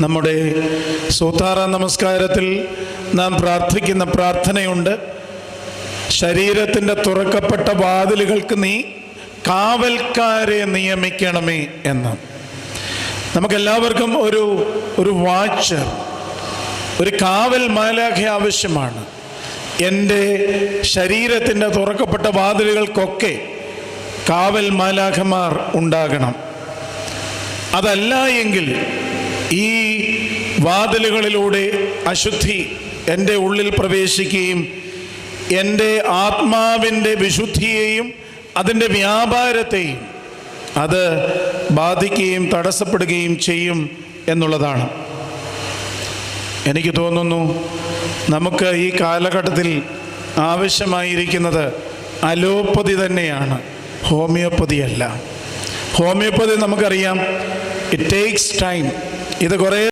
നമ്മുടെ സൂത്താറ നമസ്കാരത്തിൽ നാം പ്രാർത്ഥിക്കുന്ന പ്രാർത്ഥനയുണ്ട്. ശരീരത്തിൻ്റെ തുറക്കപ്പെട്ട വാതിലുകൾക്ക് നീ കാവൽക്കാരെ നിയമിക്കണമേ എന്ന്. നമുക്കെല്ലാവർക്കും ഒരു വാച്ചർ, ഒരു കാവൽ മാലാഖ ആവശ്യമാണ്. എൻ്റെ ശരീരത്തിൻ്റെ തുറക്കപ്പെട്ട വാതിലുകൾക്കൊക്കെ കാവൽ മാലാഖമാർ ഉണ്ടാകണം. അതല്ല എങ്കിൽ ഈ വാതിലുകളിലൂടെ അശുദ്ധി എൻ്റെ ഉള്ളിൽ പ്രവേശിക്കുകയും എൻ്റെ ആത്മാവിൻ്റെ വിശുദ്ധിയെയും അതിൻ്റെ വ്യാപാരത്തെയും അത് ബാധിക്കുകയും തടസ്സപ്പെടുകയും ചെയ്യും എന്നുള്ളതാണ്. എനിക്ക് തോന്നുന്നു നമുക്ക് ഈ കാലഘട്ടത്തിൽ ആവശ്യമായിരിക്കുന്നത് അലോപ്പതി തന്നെയാണ്, ഹോമിയോപ്പതി അല്ല. ഹോമിയോപ്പതി നമുക്കറിയാം, ഇറ്റ് ടേക്സ് ടൈം. ഇത് കുറേ